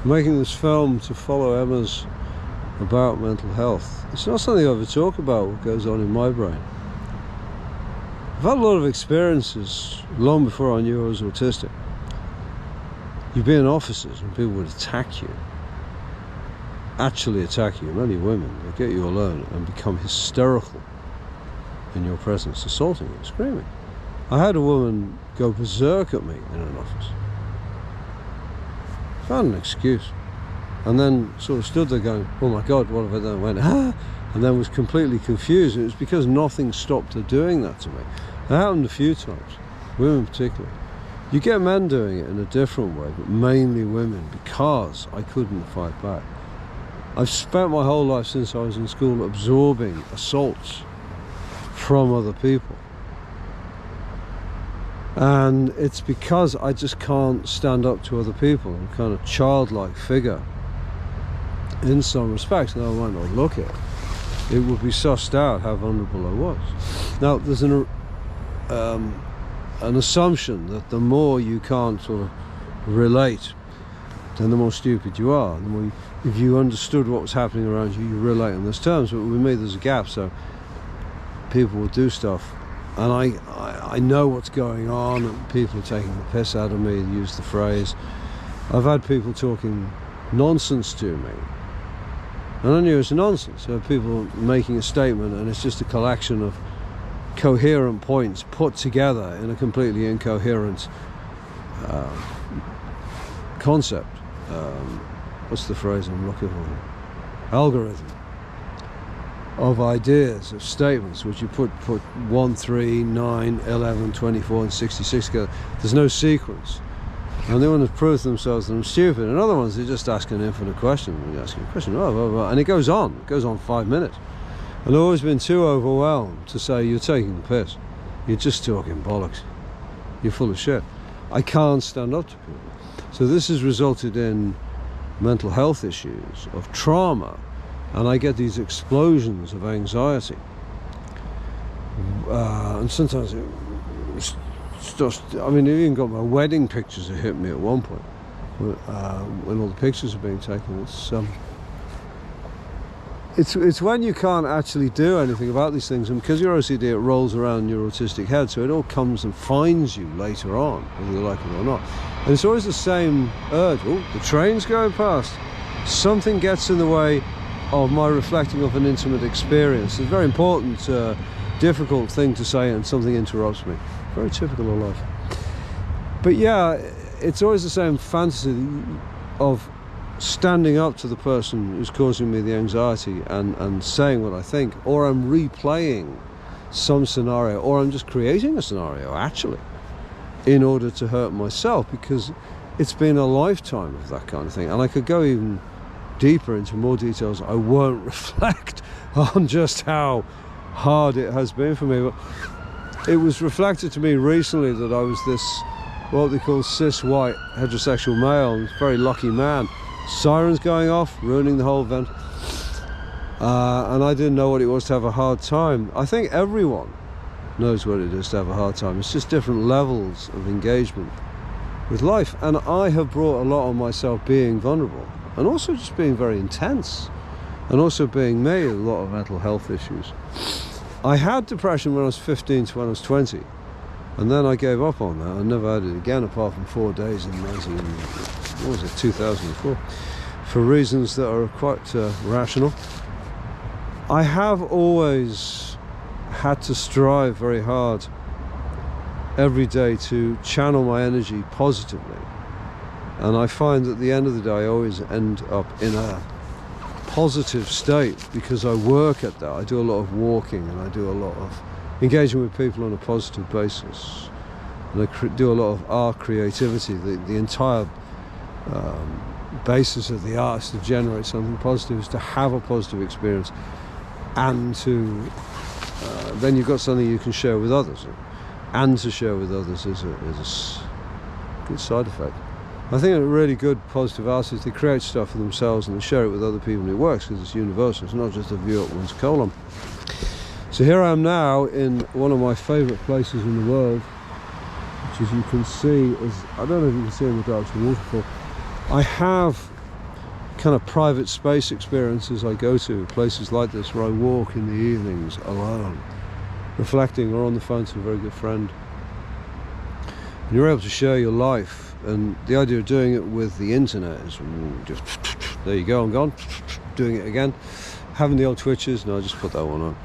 making this film to follow Emma's about mental health. It's not something I ever talk about what goes on in my brain. I've had a lot of experiences long before I knew I was autistic. You'd be in offices and people would attack you, actually attack you, many women. They get you alone and become hysterical in your presence, assaulting you, screaming. I had a woman go berserk at me in an office. Found an excuse. And then sort of stood there going, oh my God, what have I done? Went, ah, and then was completely confused. It was because nothing stopped her doing that to me. It happened a few times, women particularly. You get men doing it in a different way, but mainly women, because I couldn't fight back. I've spent my whole life since I was in school absorbing assaults from other people. And it's because I just can't stand up to other people. I'm kind of childlike figure in some respects, though I might not look it. It would be sussed out how vulnerable I was. Now, there's an assumption that the more you can't sort of relate, then the more stupid you are. The more if you understood what was happening around you, you relate on those terms. But with me, there's a gap, so people will do stuff, and I know what's going on, and people are taking the piss out of me, use the phrase. I've had people talking nonsense to me, and I knew it was nonsense. So people making a statement, and it's just a collection of coherent points put together in a completely incoherent concept. What's the phrase I'm looking for? Algorithm of ideas, of statements, which you put 1, 3, 9, 11, 24 and 66 together. There's no sequence. And they want to prove to themselves that I'm stupid. And other ones, they just ask an infinite question. You're asking a question, blah, blah, blah. And it goes on 5 minutes. And I've always been too overwhelmed to say, you're taking the piss. You're just talking bollocks. You're full of shit. I can't stand up to people. So this has resulted in mental health issues, of trauma, and I get these explosions of anxiety. And sometimes it's just, I mean, I've even got my wedding pictures that hit me at one point. When all the pictures are being taken, it's when you can't actually do anything about these things, and because you're OCD, it rolls around your autistic head, so it all comes and finds you later on, whether you like it or not. And it's always the same urge. Oh, the train's going past. Something gets in the way of my reflecting of an intimate experience. It's a very important, difficult thing to say, and something interrupts me. Very typical of life. But yeah, it's always the same fantasy of standing up to the person who's causing me the anxiety and saying what I think, or I'm replaying some scenario, or I'm just creating a scenario actually in order to hurt myself, because it's been a lifetime of that kind of thing. And I could go even deeper into more details. I won't reflect on just how hard it has been for me, but it was reflected to me recently that I was this, what they call cis white heterosexual male, very lucky man. Sirens going off, ruining the whole event, and I didn't know what it was to have a hard time. I think everyone knows what it is to have a hard time. It's just different levels of engagement with life, and I have brought a lot on myself being vulnerable, and also just being very intense, and also being me, a lot of mental health issues. I had depression when I was 15 to when I was 20, and then I gave up on that. I never had it again, apart from 4 days in 2004, for reasons that are quite rational. I have always had to strive very hard every day to channel my energy positively, and I find that at the end of the day I always end up in a positive state because I work at that. I do a lot of walking, and I do a lot of engaging with people on a positive basis, and I do a lot of art creativity. The entire basis of the art is to generate something positive, is to have a positive experience, and to then you've got something you can share with others, and to share with others is a good side effect. I think a really good positive artist, they create stuff for themselves and they share it with other people, and it works because it's universal. It's not just a view at one's colon. So here I am now in one of my favourite places in the world, which, as you can see, is, I don't know if you can see in the dark, it's a waterfall. I have kind of private space experiences I go to, places like this where I walk in the evenings alone, reflecting or on the phone to a very good friend. And you're able to share your life, and the idea of doing it with the internet is just, there you go, I'm gone, doing it again. Having the old twitches, no, I just put that one on.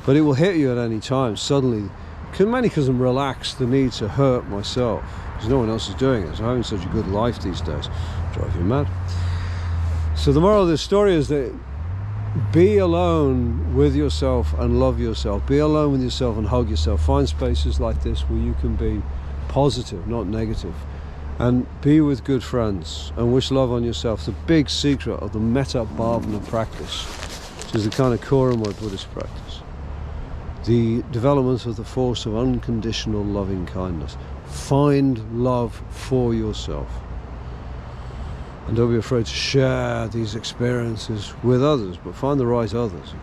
But it will hit you at any time, suddenly, mainly because I'm relaxed, the need to hurt myself, because no one else is doing it. So having such a good life these days drives you mad. So the moral of this story is that be alone with yourself and love yourself. Be alone with yourself and hug yourself. Find spaces like this where you can be positive, not negative. And be with good friends and wish love on yourself. The big secret of the metta bhavana practice, which is the kind of core of my Buddhist practice. The development of the force of unconditional loving kindness. Find love for yourself. And don't be afraid to share these experiences with others, but find the right others.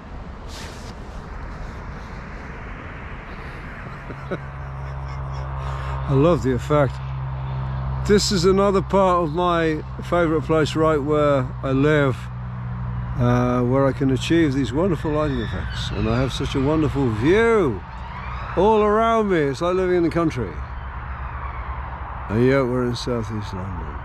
I love the effect. This is another part of my favourite place right where I live, where I can achieve these wonderful lighting effects. And I have such a wonderful view all around me. It's like living in the country. And yet we're in southeast London.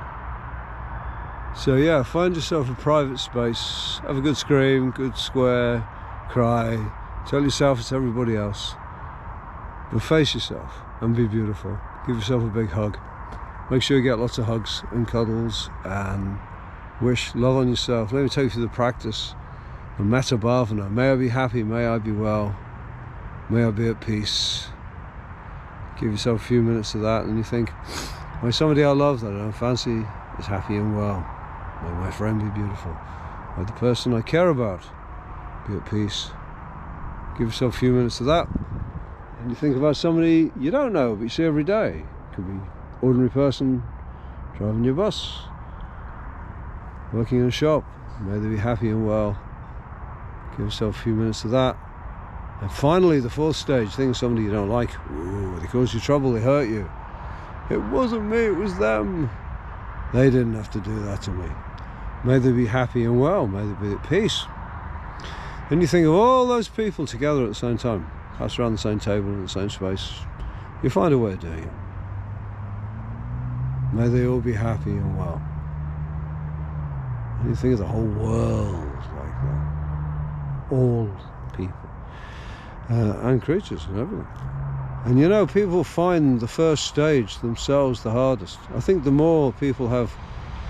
So yeah, find yourself a private space, have a good scream, good square, cry, tell yourself it's everybody else, but face yourself and be beautiful. Give yourself a big hug. Make sure you get lots of hugs and cuddles and wish love on yourself. Let me take you through the practice of metta bhavana. May I be happy, may I be well, may I be at peace. Give yourself a few minutes of that and you think, may somebody I love that I don't fancy is happy and well. May my friend be beautiful. May the person I care about be at peace. Give yourself a few minutes of that. And you think about somebody you don't know, but you see every day. It could be an ordinary person driving your bus, working in a shop. May they be happy and well. Give yourself a few minutes of that. And finally, the fourth stage, think of somebody you don't like. Ooh, they caused you trouble, they hurt you. It wasn't me, it was them. They didn't have to do that to me. May they be happy and well, may they be at peace. Then you think of all those people together at the same time, perhaps around the same table in the same space. You find a way of doing it. May they all be happy and well. And you think of the whole world like that. All people. And creatures and everything. And you know, people find the first stage themselves the hardest. I think the more people have,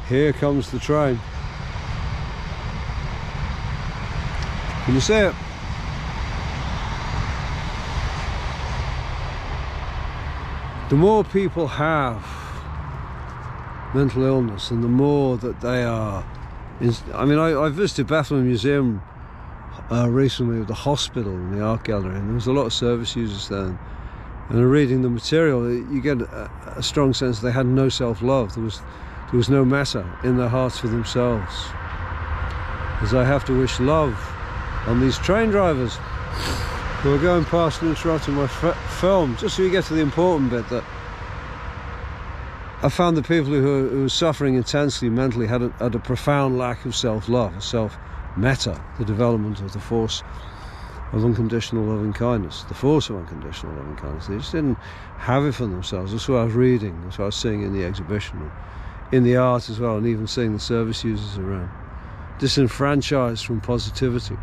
here comes the train. Can you see it? The more people have mental illness and the more that they are... I mean, I visited Bethlehem Museum recently with the hospital and the art gallery, and there was a lot of service users there. And reading the material, you get a strong sense they had no self-love. There was no metta in their hearts for themselves. As I have to wish love on these train drivers who are going past and interrupting my film, just so you get to the important bit, that I found the people who were suffering intensely mentally had a profound lack of self-love, a self-metta, the development of the force of unconditional loving kindness, the force of unconditional loving kindness. They just didn't have it for themselves. That's what I was reading, that's what I was seeing in the exhibition, and in the art as well, and even seeing the service users around. Disenfranchised from positivity.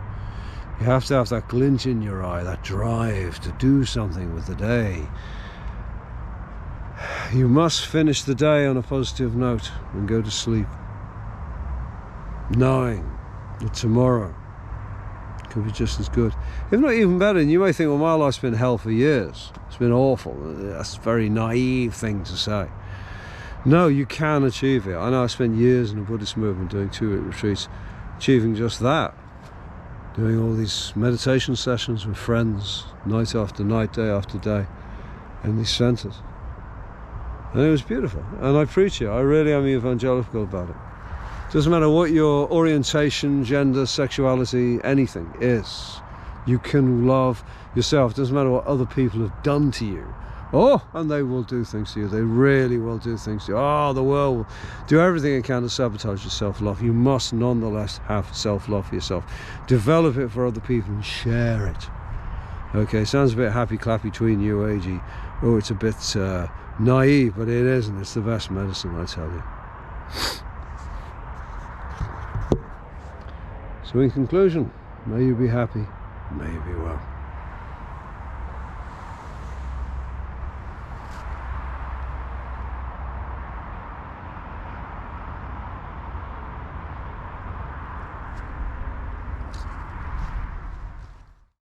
You have to have that glint in your eye, that drive to do something with the day. You must finish the day on a positive note and go to sleep, knowing that tomorrow could be just as good, if not even better. And you may think, well, my life's been hell for years, it's been awful. That's a very naive thing to say. No, you can achieve it. I know I spent years in the Buddhist movement doing 2-week retreats, achieving just that, doing all these meditation sessions with friends, night after night, day after day, in these centres. And it was beautiful, and I preach it. I really am evangelical about it. Doesn't matter what your orientation, gender, sexuality, anything is. You can love yourself. Doesn't matter what other people have done to you, Oh, and they will do things to you. They really will do things to you. Oh, the world will do everything it can to sabotage your self-love. You must nonetheless have self-love for yourself. Develop it for other people and share it. Okay, sounds a bit happy clappy between you, AG. Oh, it's a bit naive, but it isn't. It's the best medicine, I tell you. So in conclusion, may you be happy, may you be well.